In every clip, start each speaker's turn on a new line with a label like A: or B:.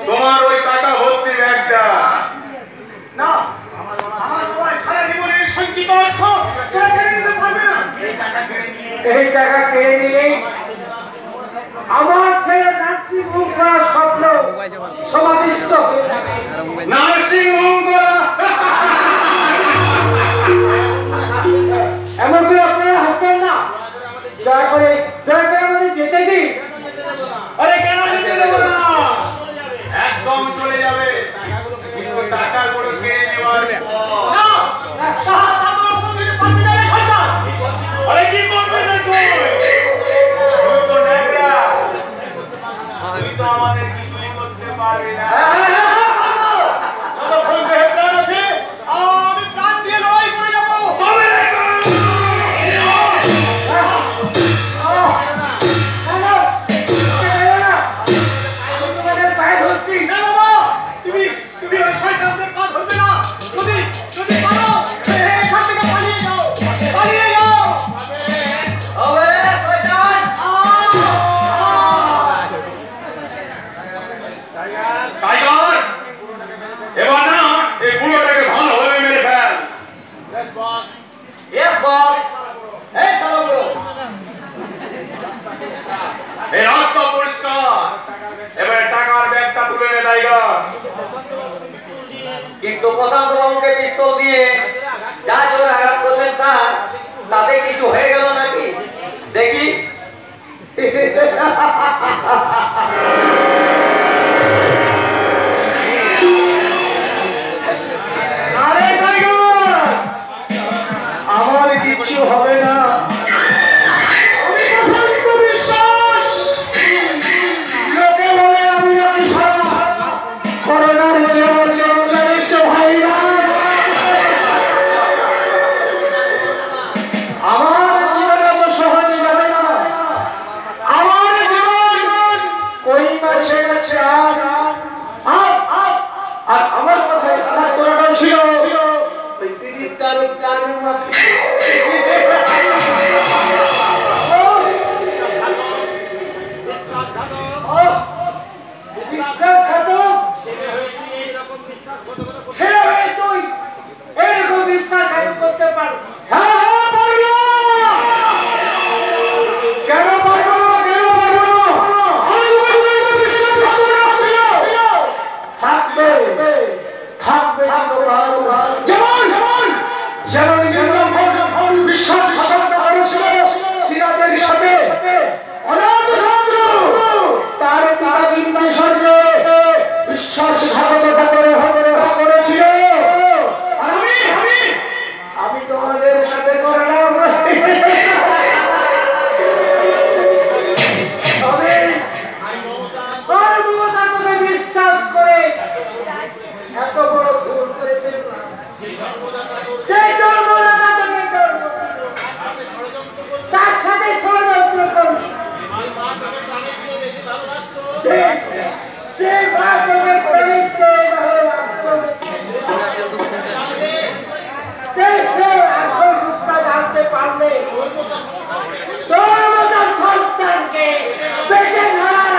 A: তোমার ওই টাকা ভর্তি ব্যাগটা
B: না, আমার বাবা সারা জীবনের সঞ্চিত অর্থ তোরা কেড়ে নিতে পারবে না। এই টাকা কেড়ে নিলেই আমার ছেলে নার্সিং হোম করার স্বপ্ন সমাধিস্থ হয়ে যাবে।
A: নার্সিং হোম করা
B: এমন করে আপনারা হাসবেন না। দয়া করে আমাদের যেতে দিন।
A: আরে কেন যেতে দেবো না? একদম চলে যাবে, কিন্তু টাকাগুলো কেড়ে নেওয়ার পর। আরে কি করবে না তুই? তুই তো নেগড়া, তুই তো আমাদের কিছুই করতে পারবি না।
B: যতক্ষণ দেহে প্রাণ আছে আমি প্রাণ দিয়ে লড়াই করে যাবো।
A: তবে লড়াই করো।
B: তুমি ওই শয়তানদের পা ধরবে না। যদি পারো এখান থেকে পালিয়ে যাও।
C: ওরে শয়তান!
A: টাইগার, এবার না এই বুড়োটাকে ভালোভাবে মেরে ফেল।
C: Yes, boss! এই শালা বুড়ো!
A: এই রাস্তা পরিষ্কার, এবারে টাকার ব্যাগটা তুলে নে টাইগার।
C: কিন্তু প্রশান্ত বাবুকে পিস্তল দিয়ে যা জোর আঘাত করলেন স্যার, তাতে কিছু হয়ে গেল নাকি দেখি?
B: আরে টাইগার, আমার কিছু হবে না। আমি প্রশান্ত বিশ্বাস। লোকে বলে আমি নাকি সারা করোনার ভাইরাস। আমার জীবন এত সহজ যাবে না। আমার জীবন কই মাছে গেছে আর আমার কথায় আঘাত করাটা ছিল ওই দিদির তার জানু মাফি। বিশ্বাসঘাতক ছেলে হয়ে তুই এরকম বিশ্বাসঘাতক করতে পারো? হ্যাঁ পারবো। কেন পারবো না? থাকবে যেমন বিশ্বাসঘাতকতা করেছিল সিরাজের সাথে অনাথ শত্রু, তার পিতা বিন্দুসারকে বিশ্বাসঘাতকতা করেছিল। আর আমি তোমাদের সাথে করলাম। বিশ্বাস করে এত বড় ভুল করে তার সাথে ষড়যন্ত্র করবে। আসল রূপটা জানতে পারলে তোর মতো সন্তানকে পেটে ধরার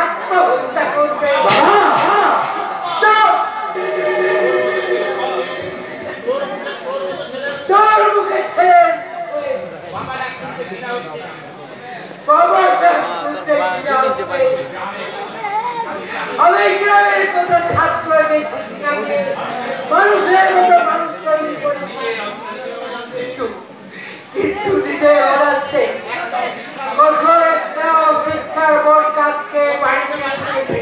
B: আত্মহত্যা করবে। তোর মুখে ছেড়ে আমি গ্রামের কত ছাত্রকে শিক্ষা দিয়ে মানুষের মতো মানুষ তৈরি করেছি, কিন্তু নিজের অবাধে কঠোর একটা অশিক্ষার বড় কাজকে বাড়িতে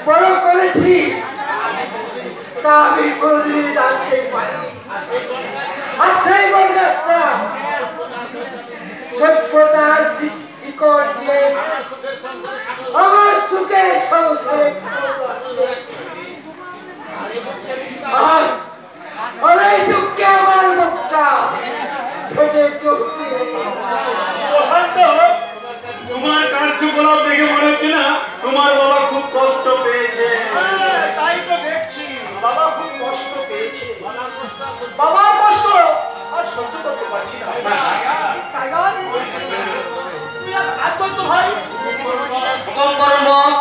B: বড় করেছি, তা আমি কোনদিন জানতে পারি। আচ্ছা এই বড় গাছটা সভ্যতার শিকড় দিয়ে আমার সুখের সংসারে অনেক দুঃখে আমার মুখটা ফেটে চলছে।
A: প্রশান্ত, তোমার কার্যকলাপ দেখে মনে হচ্ছে না তোমার বাবা খুব কষ্ট পেয়েছে।
B: বাবা খুব কষ্ট পেয়েছে, বাবার কষ্ট আর সহ্য করতে পারছি না। টাইগার, তুই এক কাজ কর তো ভাই।
C: হুকুম করুন বস,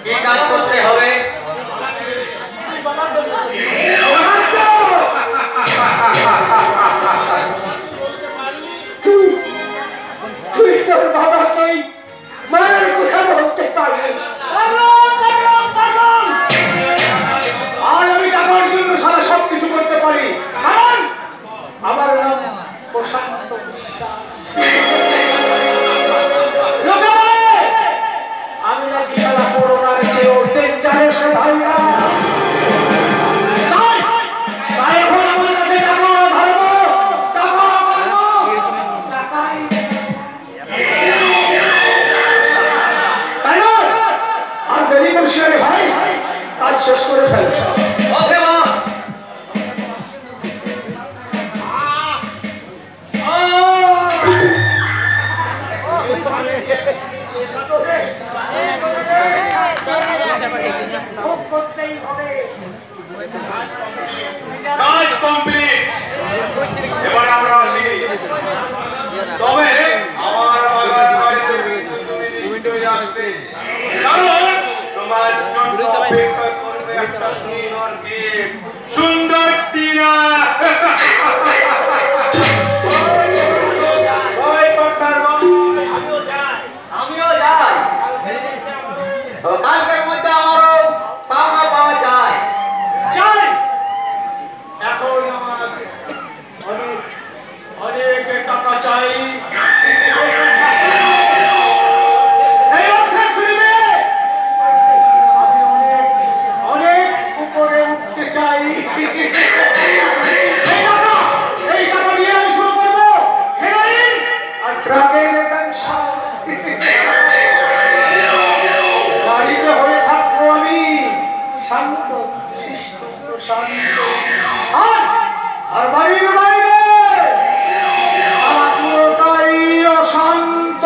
C: কি কাজ করতে হবে?
B: তুই তোর বাবাকে মায়ের কুশানো হতে পারবি। আর আমি টাকার জন্য সারা সবকিছু করতে পারি, কারণ আমার নাম প্রশান্ত বিশ্বাস। লোকে বলে আমি নাকি সারা করোনার চেয়েও ডেঞ্জারাস ভাইরা। তাই এখন আমার কাছে টাকা ধরবো, টাকা ধরবো, টাকাই তাই না? আর দেরি করছি না রে ভাই, কাজ শেষ করে ফেল।
C: ওকে বস।
A: কাজ কমপ্লিট। এবার আমরা আসি। তবে আমার বাবার বাড়িতে কিন্তু তুমি নিশ্চয়ই আসবে, কারণ তোমার জন্য অপেক্ষা করবে একটা সুন্দর গিফট, সুন্দর ডিনার। ওই কর্তার বাবু,
C: আমিও যাই। কালকের মধ্যে আমারও পাওনা পাওয়া যায়।
B: চাই এখন আমার অনেক অনেক টাকা চাই। এই অর্থের শুনবে আমি অনেক অনেক উপরে উঠতে চাই। এই টাকা দিয়ে আমি শুরু করবো হেরোইন আর ড্রাগের ব্যবসা। বাড়িতে হয়ে থাকবো আমি শান্ত শিষ্ট শান্ত, আর বাড়ির বাইরে সারা পুরোটাই অশান্ত।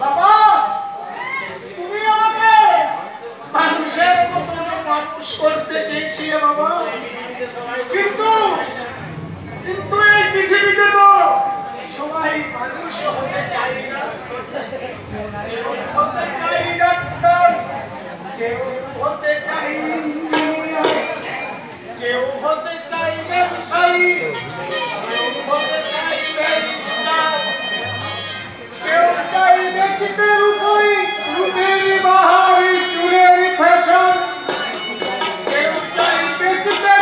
B: বাবা, তুমি আমাকে মানুষের মতন মানুষ করতে চেয়েছিলে বাবা, কিন্তু এই পৃথিবীতে তো সবাই মানুষ হতে চাই না। কেউ হতে চাই ডাক্তার, কেউ হতে চাই ইঞ্জিনিয়ার, কেউ হতে চাই ব্যবসায়ী, কেউ হতে চাই ব্যারিস্টার, কেউ চাই বেচিতে রূপের বাহার চুলের ফ্যাশন, কেউ চাই বেচিতে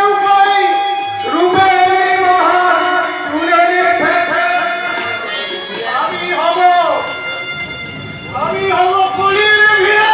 B: রূপের বাহার চুলের ফ্যাশন। আমি হব কলির ভিড়ে।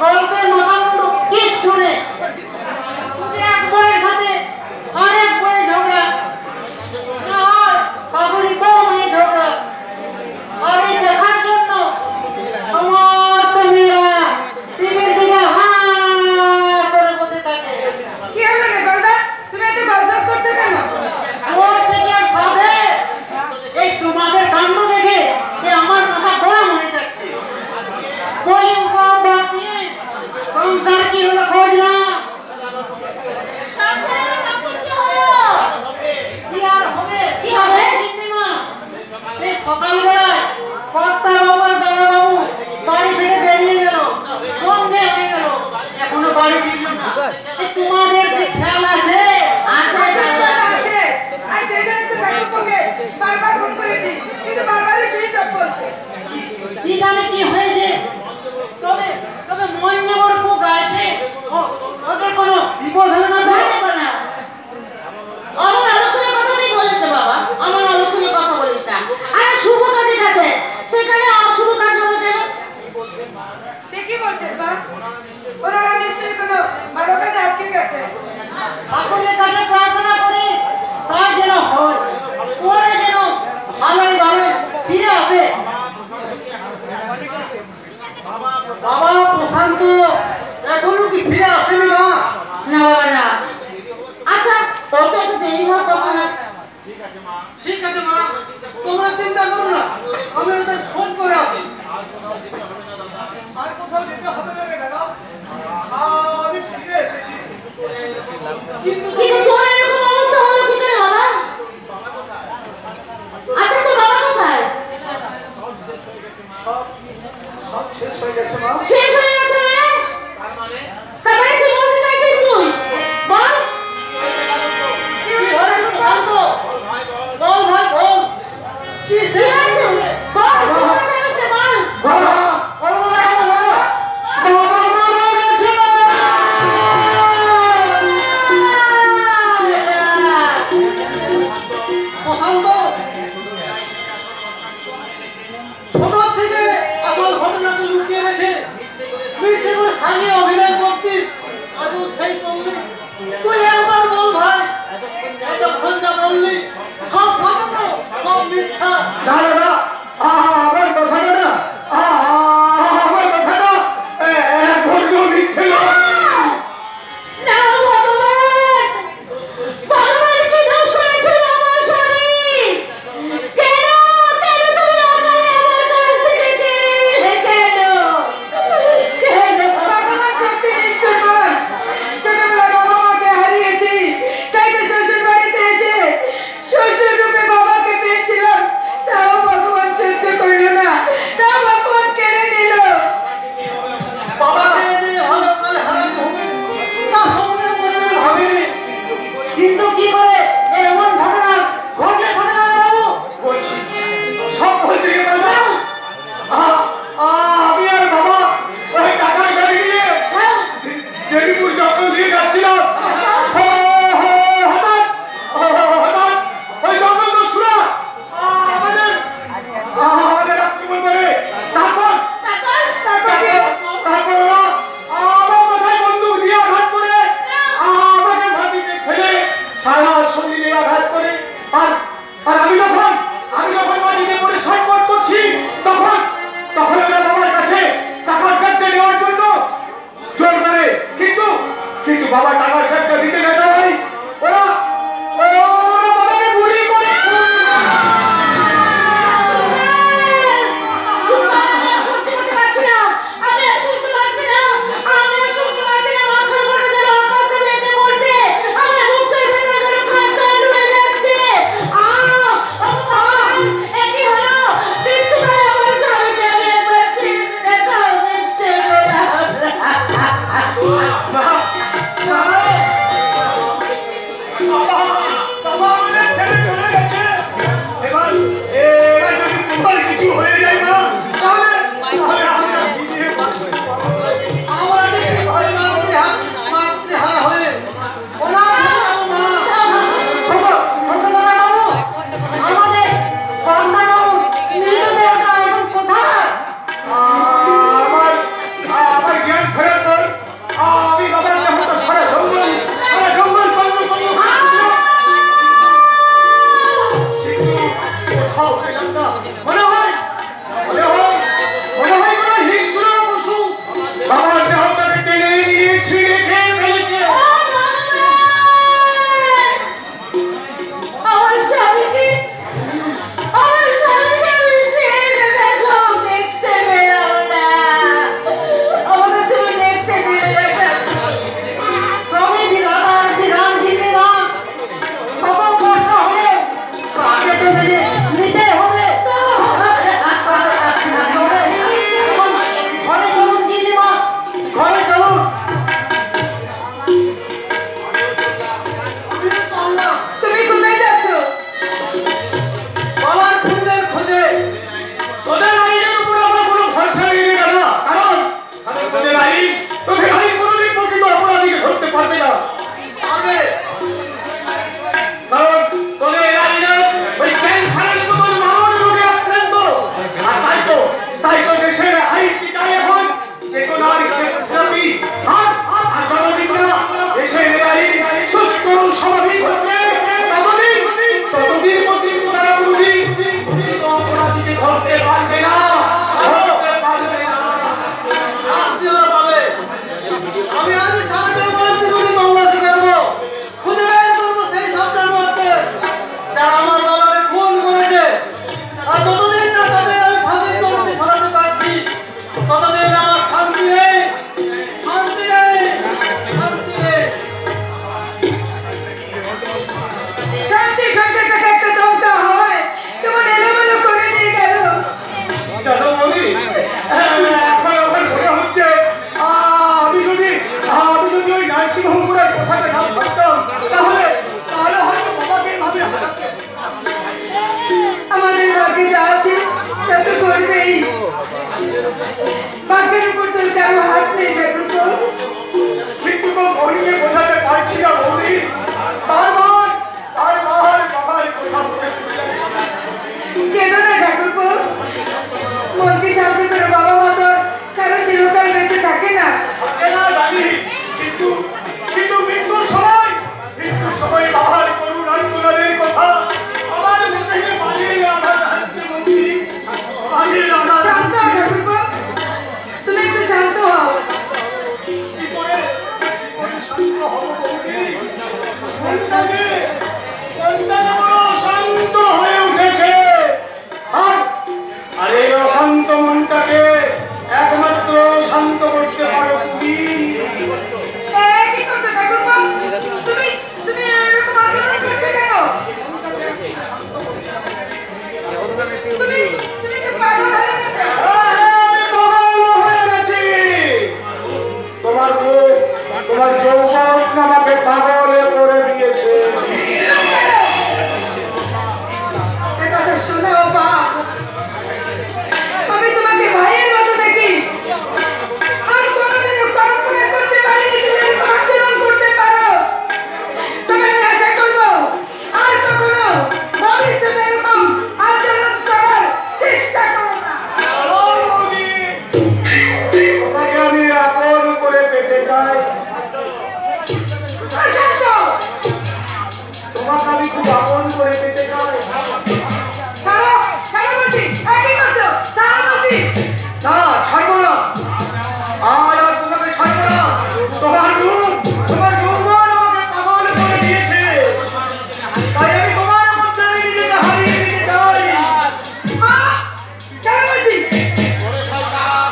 D: গল্পের মাথামুন্ডু কিচ্ছু নেই, এক বইয়ের সাথে আরেক বইয়ের ঝগড়া, না হয় শাশুড়ি বউ মেয়ে ঝগড়া। আর এই দেখার জন্য আমার তো মেয়েরা টিভির দিকে হা করে বসে থাকে।
E: কি হলো নেপালদা, তুমি এত গজগজ করছো কেন?
D: ওর থেকে আর সাধে এই তোমাদের কাণ্ড দেখে আমার মাথা গরম হয়ে যাচ্ছে। বলি সব বাদ দিয়ে সংসার কি হলো খোঁজ না। কি আর হবে, কি হবে দিদিমা? এই সকালবেলায় কর্তা বাবু আর দাদা বাবু বাড়ি থেকে বেরিয়ে গেল, সন্ধে হয়ে গেল, এখনো বাড়ি ফিরল না। তোমাদের কি খেয়াল আছে?
E: আছে আছে, আর সেই জন্য তো ঠাকুরকে বারবার ফোন করেছি, কিন্তু বারবারই সুইচ অফ বলছে।
D: কি জানে কি হয়েছে। তবে তবে মন যে বড় পোক আছে, ওদের কোনো বিপদ হবে না তো?
F: আমার অলক্ষণের কথা তুই বলিস না বাবা, আমার অলক্ষণের কথা বলিস না। আর শুভ ঠিক আছে মা, তোমরা চিন্তা করো না, আমি ওদের খোঁজ করে আসি।
B: আর কোথাও যেতে হবে না রে দাদা, আমি ফিরে এসেছি।
F: কিন্তু
D: তোর এরকম অবস্থা হলো কি করে বাবা? আচ্ছা তোর বাবা কোথায়?
B: সব শেষ হয়ে গেছে মা।
D: শেষ হয়ে গেছে মানে? তার মানে কি বলতে চাইছিস তুই? বল।
F: কি হয়েছে শান্ত? বল ভাই বল, কি
D: কি
F: শেষ
D: হয়েছে?
F: হয়েছে?
D: বল, কি বলতে চাইছিস না বল।
B: বাবা, বাবা, বাবা, বাবা মারা গেছে।
F: প্রশান্ত, ছোট থেকে আসল ঘটনাকে লুকিয়ে রেখে মিথ্যে করে সামনে অভিনয় করতিস, আজও সেই করলি। তুই একবার বল ভাই, এতক্ষণ যা বললি সব সত্য তো, সব মিথ্যা।
B: না না না, আমার কথাটা না, আমার কথাটা একদম মিথ্যে নয়।
D: না ভগবান, ভগবান কি দোষ করেছিল আমার স্বামী? কেন কেন তুমি আমাকে আমার কাছ থেকে কেড়ে নিলে? কেন
E: ভগবান সত্যি নিষ্ঠুর নয়। ছোটবেলায় বাবা মাকে হারিয়েছি, তাই তো শ্বশুর বাড়িতে এসে শ্বশুর রূপে বাবাকে পেয়েছিলাম, তাও তা তো করবেই। বাঘের উপর তোর কারো হাত নেই ঠাকুরপো।
B: কিন্তু তো মনকে বোঝাতে পারছি না বৌদি, বারবার বাবার কথা মনে পড়ে।
E: কেঁদো না ঠাকুরপো, মনকে শান্তি করে। বাবা মা তোর কারো চিরকাল বেঁচে থাকে না।
B: এরা জানি, কিন্তু মৃত্যুর সময় বাবার করুণ আন্দোলনের কথা আমার মনে বাড়িয়ে আঘাত হানছে বৌদি, বাড়িয়ে আঘাত।
E: শান্ত হও ঠাকুরপো, তুমি একটু শান্ত হও।
B: কি করে শান্ত হব বৌদি? মনটাকে বড় অশান্ত হয়ে উঠেছে। আর এই অশান্ত মনটাকে একমাত্র শান্ত করতে পারো তুমি।
E: কি করছো ঠাকুরপো? তুমি এরকম আচরণ করছো কেন? তুমি কি পাগল হয়ে গেছো?
B: আমি পাগল হয়ে গেছি। তোমার যৌবন আমাকে পাগলে করে দিয়েছে।
E: কথা শোনাও বাপ, আমি তোমাকে ভাইয়ের মতো দেখি। আর কোনোদিনও কল্পনা করতে পারিনি তুমি এরকম আচরণ করতে পারো। তবে আমি আশা করবো আর কখনো ভবিষ্যতে এরকম আচরণ করার চেষ্টা করো না।
B: তোমাকে আমি আপন করে পেতে চাই।
E: শান্ত।
B: তোমাকে আমি খুব আপন করে পেতে চাই।
E: ছাড়ো বলছি। কি করছো? ছাড়ো বলছি।
B: না, ছাড়বো না। আর তোমাকে ছাড়বো না। তোমার যৌবন আমাকে পাগল করে দিয়েছে। তাই আমি তোমার মধ্যে নিজেকে হারিয়ে দিতে চাই।
E: ছাড়ো বলছি।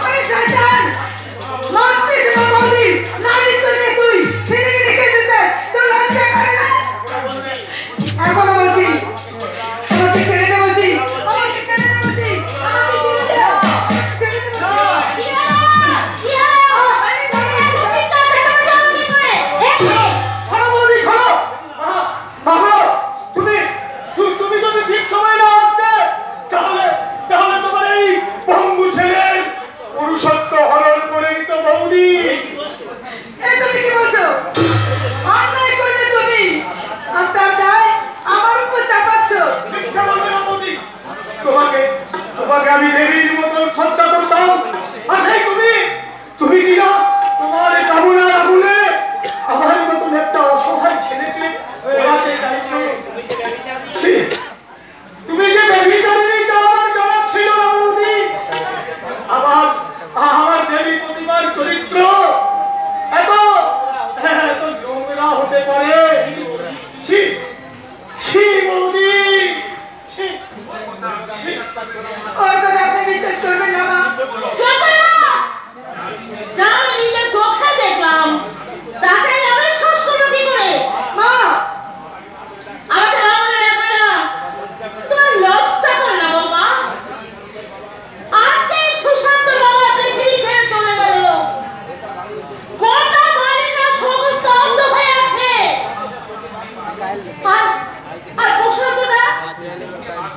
E: আরে শয়তান, মারতে এসে বৌদি, নারীত্ব নিয়ে তুই ছেলেমেয়ে খেতে চাস, তোর লজ্জা করে না? এখনো বলছি, আমাকে ছেড়ে দে বলছি, আমাকে ছেড়ে দে বলছি, আমাকে ছেড়ে দে, ছেড়ে দে বলছি।
B: ছাড়ো বৌদি, ছাড়ো। বাবা, তুমি যদি ঠিক সময় না আসতে, তাহলে তোমার এই পঙ্গু ছেলের পুরুষত্ব হরণ করে নিত বৌদি।
E: তুমি কি বলছো? অন্যায় করলে তুমি, আর তার দায় আমার উপর চাপাচ্ছ।
B: মিথ্যা বলবে না বৌদি। তোমাকে আমি দেবীর মতন শ্রদ্ধা করতাম। আর সেই তুমি কিনা তোমার কামনার আগুনে আমার মতন একটা অসহায় ছেলেকে পোড়াতে চাইছো। ছি, তুমি যে ব্যভিচারিণী তা আমার জানা ছিল না বৌদি। আমার দেবী প্রতিমার চরিত্র এত নোংরা হতে পারে। ছি ছি বৌদি, ছি ছি।
E: ওর কথা আপনি বিশ্বাস করবেন না মা।
D: নিজের চোখে দেখলাম, তাকে আমি বিশ্বাস করবো কি করে?
E: মা,
D: আমাকে না বলে ডাকবে না। তোমার লজ্জা করে না বৌমা? আজকে সুশান্ত বাবা পৃথিবী ছেড়ে চলে গেল। গোটা বাড়িটা সমস্ত অন্ধ হয়ে আছে। আর প্রশান্তটা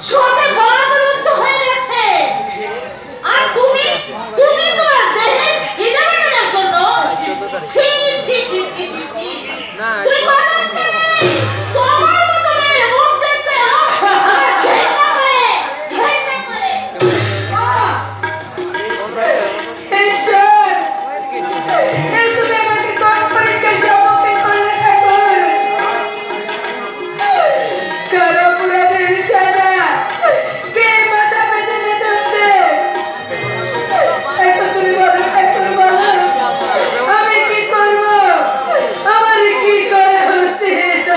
D: শোকে বরাবরুদ্ধ হয়ে গেছে। আর তুমি তোমার দেহে খিদে মেটানোর জন্য ছি ছি ছি ছি ছি ছি তুমি পারো না। তোমার মতো মেয়ের মুখ দেখতে আমার ঘেন্না করে।
E: ঈশ্বর, এই তুমি আমাকে কোন পরীক্ষার সম্মুখীন করলে ঠাকুর? কারো অপরাধের সাজা কে মাথা পেতে নিতে হচ্ছে? এখন তুমি বলো ঠাকুর, বলো আমি কি করবো? আমার কি করা উচিত?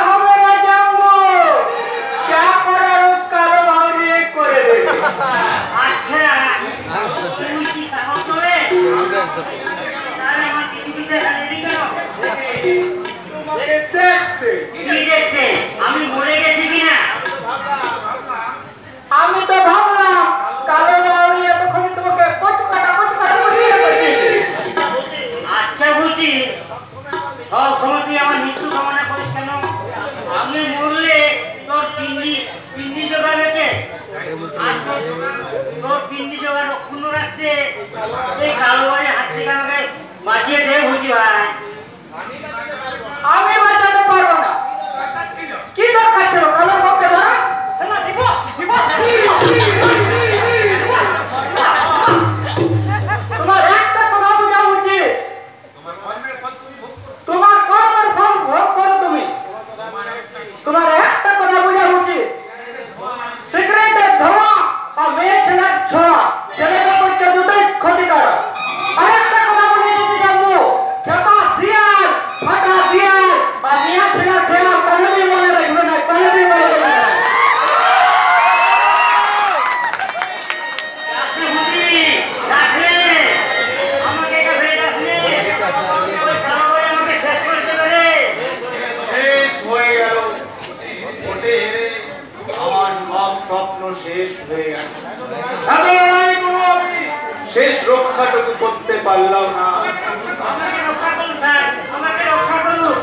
B: হবে না জানবো, যা করার
G: তোর পিন্ডি জোগাড় অক্ষুণ্ণ রাখতে এই কালো বাড়ি হাত থেকে আমাকে বাঁচিয়ে দে বুঝি ভাই।
B: আমি বাঁচাতে পারবো না। কি দরকার ছিল কালোর পক্ষে ধরা? তোমার একটা কথা বোঝা উচিত, তোমার কর্মের ফল ভোগ করো তুমি। তোমার একটা কথা বোঝা উচিত, সিগারেটের ধোঁয়া আর মেয়ে ছেলের ছোঁয়া ছেলেদের পক্ষে দুটোই ক্ষতিকারক। আর একটা কথা বলে যেতে যাবো, খেপা শিয়াল ফাটা বিয়াল আর মেয়ে ছেলের খেলা কোনোদিন মনে রাখবে না, কোনোদিন মনে রাখবে না।
A: শেষ হয়ে গেল। এত লড়াই করে আমি শেষ রক্ষাটুকু করতে পারলাম না।
G: আমাকে রক্ষা করুন স্যার, আমাকে রক্ষা করুন।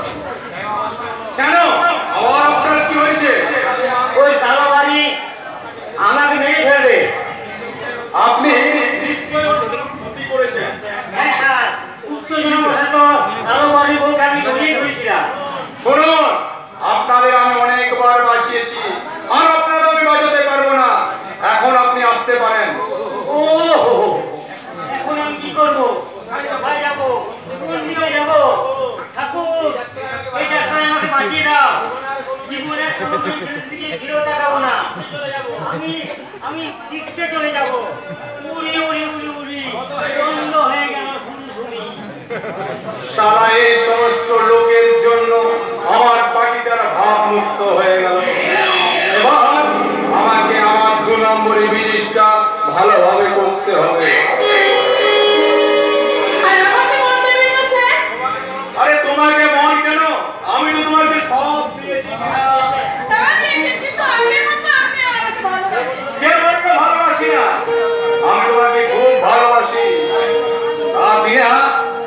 A: কেন? আবার আপনার কি হয়েছে?
G: ওই কালো বাড়ি আমাকে মেরে ফেলবে।
A: আপনি নিশ্চয়ই ওর কোনো ক্ষতি করেছেন।
G: হ্যাঁ স্যার, উত্তেজনা বশত কালো বাড়ির বউকে আমি জড়িয়ে ধরেছিলাম।
A: শুনুন, আপনাদের আমি অনেকবার বাঁচিয়েছি, আর আপনারা আমি বাঁচাতে পারবো না। এখন আপনি আসতে পারেন।
G: ও এখন আমি কি করবো? কোথায় যাবো? কোন দিকে যাবো? ঠাকুর, এই যাত্রায় আমাকে বাঁচিয়ে দাও। জীবনের কোনো ছেলের দিকে ফিরেও তাকাবো না। আমি টিকতে চলে যাবো। উড়ি উড়ি উড়ি উড়ি বন্ধ হয়ে গেল শুনি শুনি।
A: সারা এই সমস্ত লোকের জন্য আমার পার্টিটার ভাবমুক্ত হয়ে গেল। এবার আমাকে আমার 2 নম্বরে বিজনেসটা ভালোভাবে করতে হবে। আরে তোমাকে মন কেন? আমি তো তোমাকে সব দিয়েছি। কে বললো ভালোবাসি না? আমি তোমাকে খুব ভালোবাসি। টিনা,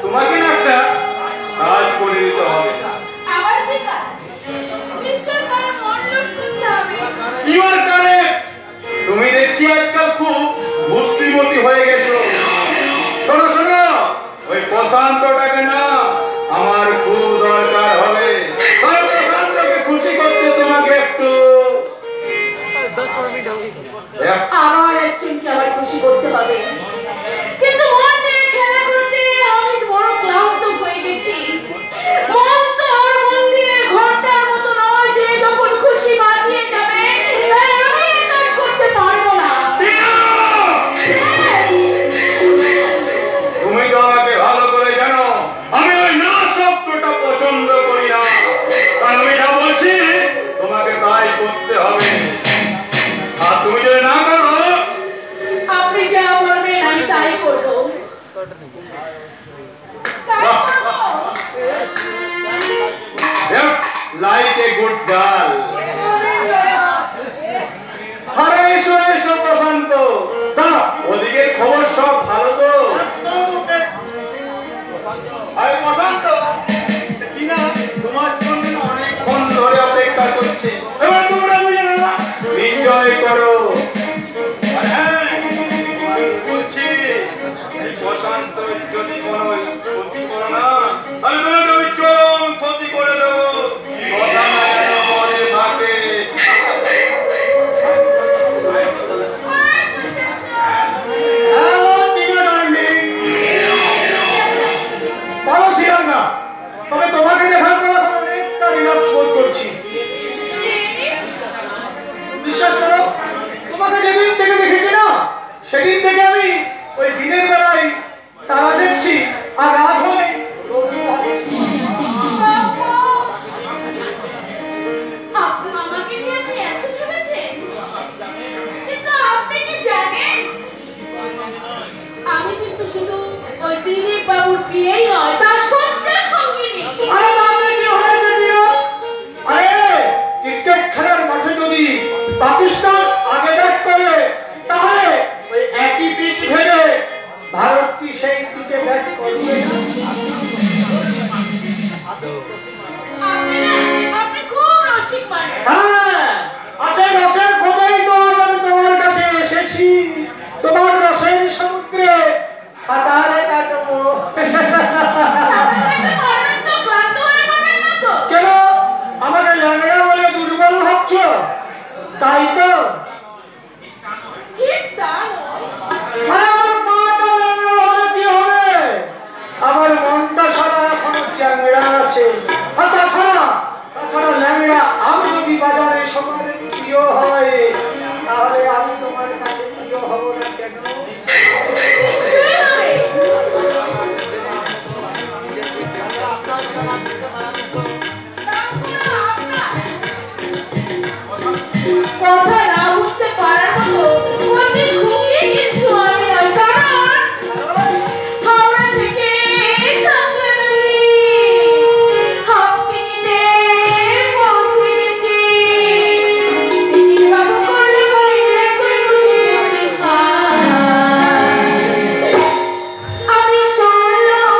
A: তোমাকে না একটা কাজ করে দিতে হবে। You are correct. তুমি দেখছি আজকাল খুব বুদ্ধিমতী হয়ে গেছো। শোনো শোনো, ওই প্রশান্তটাকে না আমার খুব দরকার হবে। তাই প্রশান্তকে খুশি করতে তোমাকে একটু
E: আমার একজনকে আমার খুশি করতে হবে, কিন্তু মন নিয়ে খেলা করতে আমি বড় ক্লান্ত হয়ে গেছি। মন তো আর মন্দিরের ঘন্টার মতো নয় যে যখন খুশি বাজিয়ে যাবে। আমি এই কাজ করতে পারবো না।
A: তুমি তো আমাকে ভালো করে জানো আমি ওই না শব্দটা পছন্দ করি না। আর আমি যা বলছি তোমাকে তাই করতে হবে। আর তুমি যদি না করো,
E: আপনি যা বলবেন আমি তাই করবো।
A: yes, like a good girl. আরে এসো এসো প্রশান্ত, তা ওদিকের খবর সব ভালো তো? আরে প্রশান্ত, টিনা তোমার জন্য অনেকক্ষণ ধরে অপেক্ষা করছে। এবার তোমরা দুজনে না এনজয় করো। আর হ্যাঁ, তোমাকে বলছি এই প্রশান্ত যদি কোনো ক্ষতি করো না, তাহলে তোমাকে আমি চরম ক্ষতি করে দেবো। কথা না যেন মনে থাকে।
B: হ্যালো টিনা ডার্লিং, ভালো ছিলাম না, তবে তোমাকে দেখার পর এখন অনেকটা রিল্যাক্স বোধ করছি। বিশ্বাস করো, তোমাকে যেদিন থেকে দেখেছি না, সেদিন থেকে আমি ওই দিনের বেলায় তারা দেখছি আর রাত হলে রোদ ভাবছি।
E: আমাকে নিয়ে আপনি এত ভেবেছেন, কিন্তু আপনি কি জানেন আমি কিন্তু শুধু ওই দিলীপ বাবুর বিয়েই নয়, তার শয্যা সঙ্গিনী।
B: আরে তাহলে কি হয়েছে টিনা? আরে ক্রিকেট খেলার মাঠে যদি পাকিস্তান আগে ব্যাট করে, তাহলে ওই একই পিচ ভেঙে ভারত কি সেই পিচে ব্যাট করবে না?
E: আপনি খুব রসিক মানুষ।
B: হ্যাঁ, আসে রসের খোঁজেই তো আজ আমি তোমার কাছে এসেছি। তাই তো
E: ঠিক তা
B: আরে আমার মাটা ল্যাংড়া হলে কি হবে? আমার মনটা সারা এখনো চ্যাংড়া আছে। আর তাছাড়া ল্যাংড়া আমি যদি বাজারে সবার প্রিয় হয়, তাহলে আমি তোমার কাছে প্রিয় হব না কেন?
E: নিশ্চয়ই হবে। কথা না বুঝতে পারার মতো কচি খুকি কিন্তু আমি নয়। কারণ হাওড়া থেকে সাতলাগাছি হাফ টিকিটে পৌঁছে গেছি। টিকিট বাবু করলে বাইরে করে বুঝে গেছি। আমি শুনলাম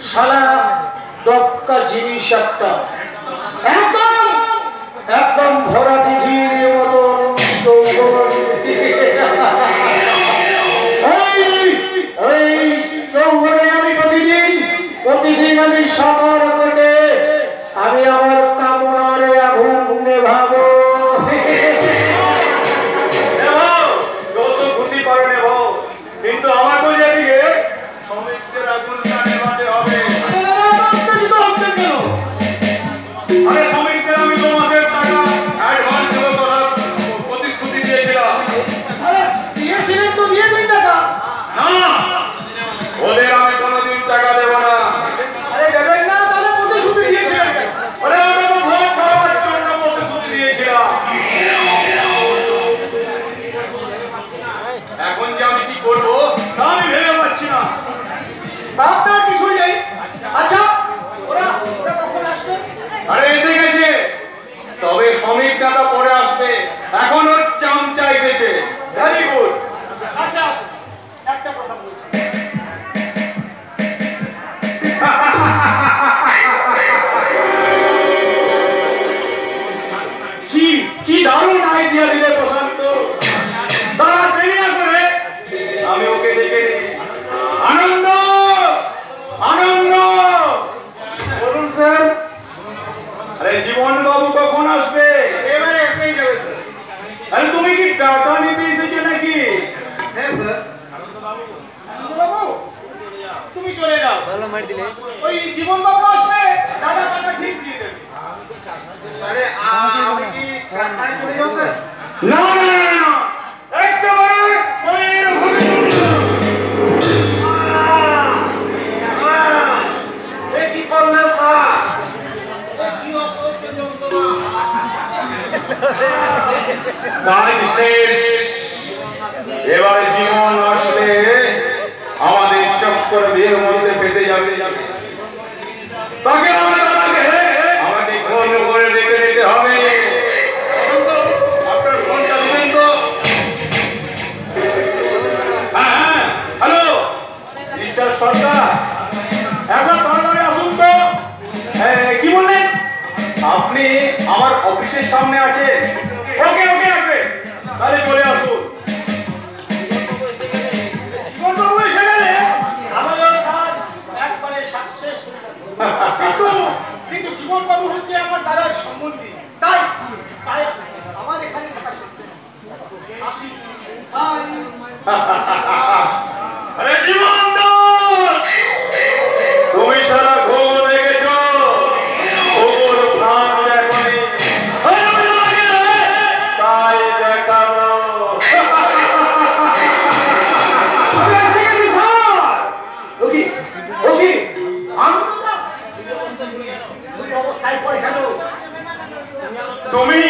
B: শালা দক্কা জিনিস একটা, একদম ভরা দিঘির মতন চৌবনে আমি প্রতিদিন আমি সকাল পেটে আমি আমার কামনারে আগুন নেভাবো।
A: যত খুশি করে নেব, কিন্তু আমাকে যেদিকে শ্রমিকদের আগুনটা নেভাতে হবে। আরে শ্রমিকদের আমি 2 মাসের টাকা অ্যাডভান্স দেবো কথা প্রতিশ্রুতি দিয়েছিলাম।
B: দিয়েছিলেন তো দিয়ে দিন টাকা।
A: না, ওদের আমি কোনোদিন টাকা দেবো না।
B: আরে দেবেন না, তাহলে প্রতিশ্রুতি দিয়েছিলেন।
A: আরে ওটা তো ভোট পাওয়ার জন্য প্রতিশ্রুতি দিয়েছিলাম। এখন যে আমি কি করবো তা আমি ভেবে পাচ্ছি না।
B: আপনার কিছুই নেই। আচ্ছা, ওরা কখন আসবে?
A: আরে এসে গেছে, তবে শ্রমিক নেতা পরে আসবে। এখন ওর চামচা এসেছে। Very good.
B: আচ্ছা আসুন, একটা কথা বলছি।
A: কি দারুণ আইডিয়া দিলে প্রশান্ত। তারা দেরি না করে আমি ওকে ডেকে নিই। আনন্দ, আনন্দ।
B: বলুন স্যার।
A: আরে জীবন বাবু কখন আসবে?
F: এবারে এসেই যাবে স্যার।
A: আরে তুমি কি টাকা নিতে এসেছো নাকি?
F: হ্যাঁ স্যার।
B: বাবু তুমি চলে যাও, ওই জীবন বাবু আসবে, দাদা টাকা ঠিক দিয়ে দেবে।
F: আরে আমি কি কারখানায় চলে যাবো স্যার?
A: না না না না, একেবারে ওইর ভাবে
F: এ কি করলেন স্যার? এ কি অপরাধ
A: কাজ শেষ। এবারে জীবন আসলে আমাদের চক্কর বিয়ের মধ্যে ফেসে যাবে। তাকে আমাকে ফোন করে রেখে নিতে হবে। আপনার ফোনটা দিবেন তো? হ্যাঁ, হ্যালো মিস্টার সরকার, একবার তাড়াতাড়ি আসুন তো। কি বললেন? আপনি আমার অফিসের সামনে আছেন? ওকে ওকে ওকে, তাহলে চলে আসুন।
B: জীবনবাবু এসে গেলে আমাদের কাজ একবারে সাকসেস। কিন্তু জীবনবাবু হচ্ছে আমার দাদার সম্বন্ধী, তাই তাই আমার এখানে থাকা চলবে না। আসি, বাই।
A: আরে জীবন তুমি সারা ঘোর দেখেছ, ঘোর ভাঙ দেখনি, তাই দেখাবো। তুমি